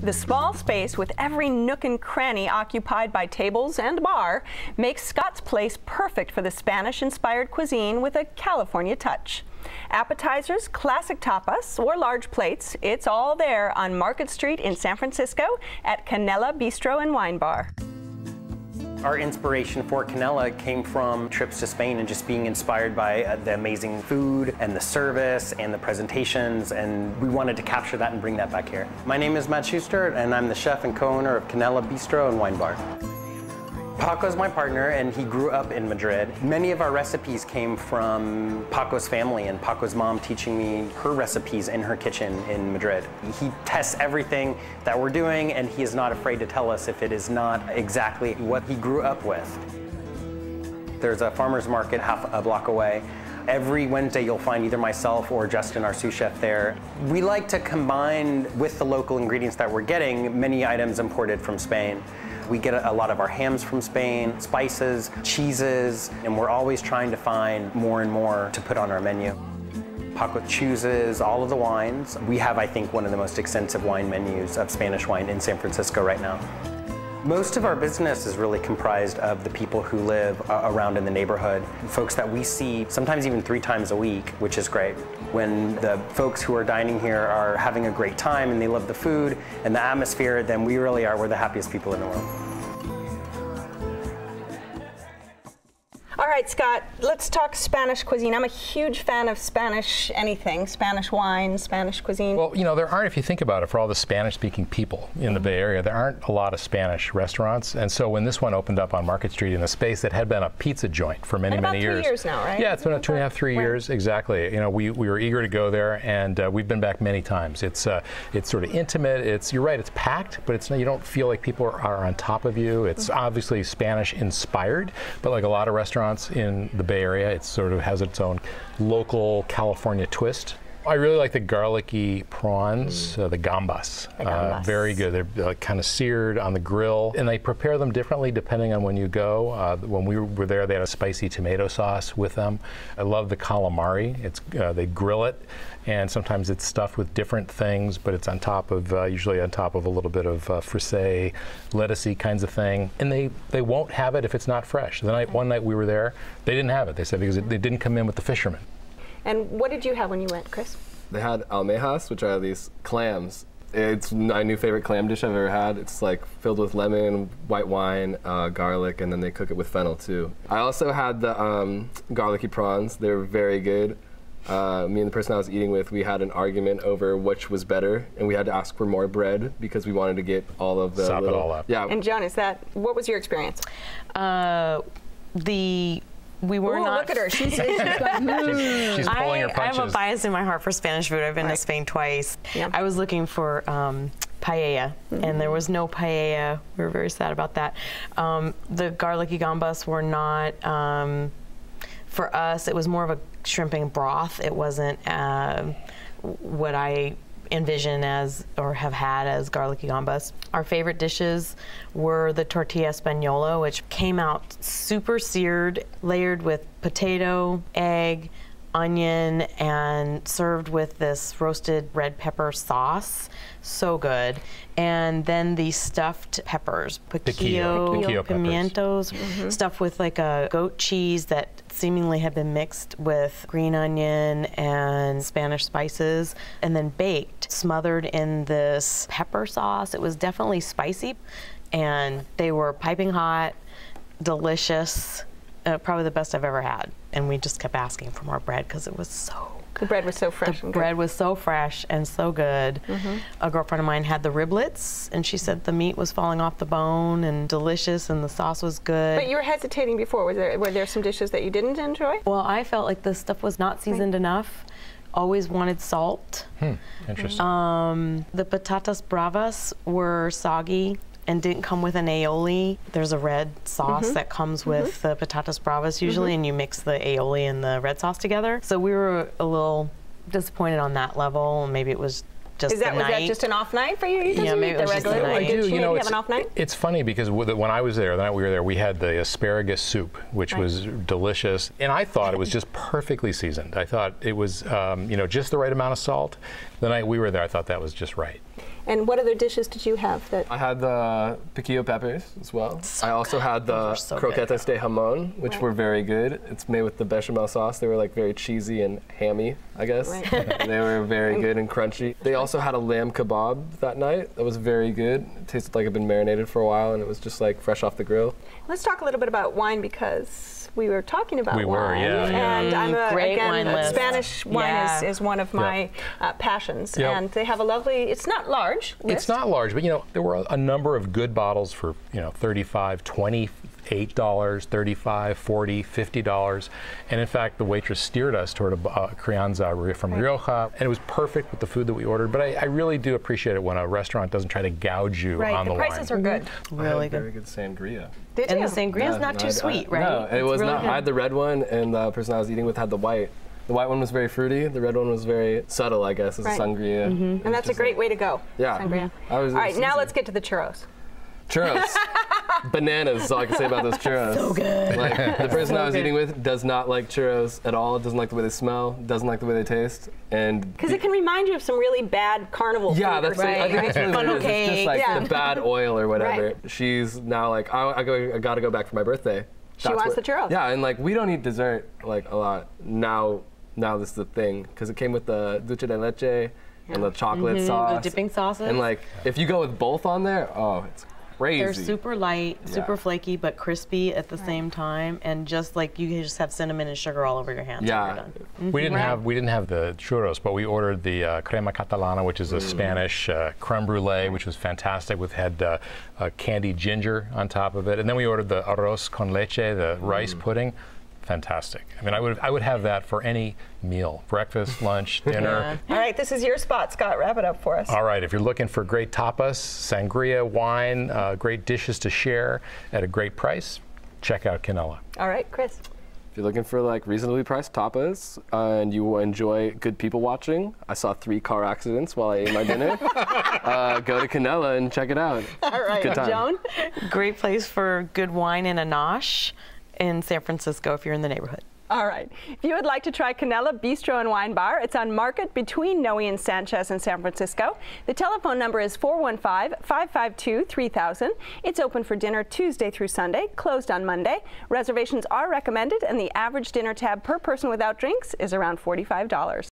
The small space with every nook and cranny occupied by tables and bar makes Scott's Place perfect for the Spanish-inspired cuisine with a California touch. Appetizers, classic tapas, or large plates, it's all there on Market Street in San Francisco at Canela Bistro and Wine Bar. Our inspiration for Canela came from trips to Spain and just being inspired by the amazing food and the service and the presentations, and we wanted to capture that and bring that back here. My name is Matt Schuster, and I'm the chef and co-owner of Canela Bistro and Wine Bar. Paco's my partner, and he grew up in Madrid. Many of our recipes came from Paco's family and Paco's mom teaching me her recipes in her kitchen in Madrid. He tests everything that we're doing, and he is not afraid to tell us if it is not exactly what he grew up with. There's a farmer's market half a block away. Every Wednesday you'll find either myself or Justin, our sous chef, there. We like to combine with the local ingredients that we're getting many items imported from Spain. We get a lot of our hams from Spain, spices, cheeses, and we're always trying to find more and more to put on our menu. Paco chooses all of the wines. We have, I think, one of the most extensive wine menus of Spanish wine in San Francisco right now. Most of our business is really comprised of the people who live around in the neighborhood, folks that we see sometimes even 3 times a week, which is great. When the folks who are dining here are having a great time and they love the food and the atmosphere, then we're the happiest people in the world. All right, Scott, let's talk Spanish cuisine. I'm a huge fan of Spanish anything, Spanish wine, Spanish cuisine. Well, you know, there aren't, if you think about it, for all the Spanish-speaking people in the Bay Area, there aren't a lot of Spanish restaurants. And so when this one opened up on Market Street in a space that had been a pizza joint for many, many years. About 3 years now, right? Yeah, it's been about 2.5, 3 years, exactly. You know, we were eager to go there, and we've been back many times. It's sort of intimate. You're right, it's packed, but you don't feel like people are on top of you. It's obviously Spanish-inspired, but like a lot of restaurants in the Bay Area, it sort of has its own local California twist. I really like the garlicky prawns, the gambas. Very good. They're kind of seared on the grill, and they prepare them differently depending on when you go. When we were there, they had a spicy tomato sauce with them. I love the calamari. They grill it, and sometimes it's stuffed with different things, but it's on top of, usually on top of a little bit of frisee, lettucey kinds of thing. And they won't have it if it's not fresh. One night we were there, they didn't have it. They said because they didn't come in with the fishermen. And what did you have when you went, Chris? They had almejas, which are these clams. It's my new favorite clam dish I've ever had. It's like filled with lemon, white wine, garlic, and then they cook it with fennel too. I also had the garlicky prawns. They were very good. Me and the person I was eating with, we had an argument over which was better, and we had to ask for more bread because we wanted to get all of the Sop it all up. Yeah. And Joan, what was your experience? We were not. Look at her. She's She's pulling her punches. I have a bias in my heart for Spanish food. I've been to Spain twice. Yep. I was looking for paella, and there was no paella. We were very sad about that. The garlicky gambas were not, for us, it was more of a shrimping broth. It wasn't what I envision as or have had as garlicky gambas. Our favorite dishes were the tortilla española, which came out super seared, layered with potato, egg, onion, and served with this roasted red pepper sauce. So good. And then the stuffed peppers, piquillo pimientos, stuffed with like a goat cheese that seemingly had been mixed with green onion and Spanish spices, and then baked, smothered in this pepper sauce. It was definitely spicy, and they were piping hot, delicious, probably the best I've ever had. And we just kept asking for more bread because it was so good. The bread was so fresh. The bread was so fresh and so good. A girlfriend of mine had the riblets, and she said the meat was falling off the bone and delicious, and the sauce was good. But you were hesitating before. Were there some dishes that you didn't enjoy? Well, I felt like the stuff was not seasoned enough. Always wanted salt. Interesting. The patatas bravas were soggy and didn't come with an aioli. There's a red sauce that comes with the patatas bravas usually, and you mix the aioli and the red sauce together. So we were a little disappointed on that level. Maybe it was just was that just an off night for you? Yeah, maybe it was just a night. Or did you have an off night? It's funny because when I was there, the night we were there, we had the asparagus soup, which was delicious, and I thought it was just perfectly seasoned. I thought it was, just the right amount of salt. The night we were there, I thought that was just right. And what other dishes did you have? That I had the piquillo peppers as well. So I also had the croquetas de jamón, which were very good. It's made with the bechamel sauce. They were like very cheesy and hammy, I guess. Right. They were very good and crunchy. They also had a lamb kebab that night. That was very good. It tasted like it had been marinated for a while, and it was just like fresh off the grill. Let's talk a little bit about wine, because we were talking about We wine. were, yeah. And I'm Great wine list. Spanish wine is one of my passions. Yep. And they have a lovely, it's not large list. It's not large, but there were a number of good bottles for $35, $28, $35, $40, $50. And in fact, the waitress steered us toward a crianza from Rioja, and it was perfect with the food that we ordered. But I really do appreciate it when a restaurant doesn't try to gouge you on the the prices wine. are good. Really Very good. good sangria. Did And you? the sangria is not too sweet, right? No, it was really not. good. I had the red one, and the person I was eating with had the white. The white one was very fruity. The red one was very subtle, I guess, as a sangria. And that's a great way to go. Yeah. Sangria. All right, now let's get to the churros. Churros. Bananas is all I can say about those churros. So good. Like, the person I was good. eating with does not like churros at all, doesn't like the way they smell, doesn't like the way they taste. And Because it can remind you of some really bad carnival food. yeah, that's or I think that's really Funnel what it is. It's just like cake. the bad oil or whatever. Right. She's now like, I gotta go back for my birthday. She wants the churros. Yeah, and like we don't eat dessert like a lot now. Now this is the thing because it came with the dulce de leche and the chocolate sauce, The dipping sauces. and like if you go with both on there, oh, it's crazy. They're super light, super Yeah. flaky, but crispy at the same time, and just like you can just have cinnamon and sugar all over your hands. when you're Yeah. done. We didn't have the churros, but we ordered the crema catalana, which is a Spanish creme brulee, which was fantastic. We've had candied ginger on top of it, and then we ordered the arroz con leche, the rice pudding. Fantastic. I mean, I would have that for any meal: breakfast, lunch, dinner. All right, this is your spot, Scott. Wrap it up for us. All right, if you're looking for great tapas, sangria, wine, great dishes to share at a great price, check out Canela. All right, Chris. If you're looking for like reasonably priced tapas and you enjoy good people watching, I saw 3 car accidents while I ate my dinner. Go to Canela and check it out. All right, Good time. Joan. Great place for good wine and a nosh in San Francisco if you're in the neighborhood. All right. If you would like to try Canela Bistro and Wine Bar, it's on Market between Noe and Sanchez in San Francisco. The telephone number is 415-552-3000. It's open for dinner Tuesday through Sunday, closed on Monday. Reservations are recommended, and the average dinner tab per person without drinks is around $45.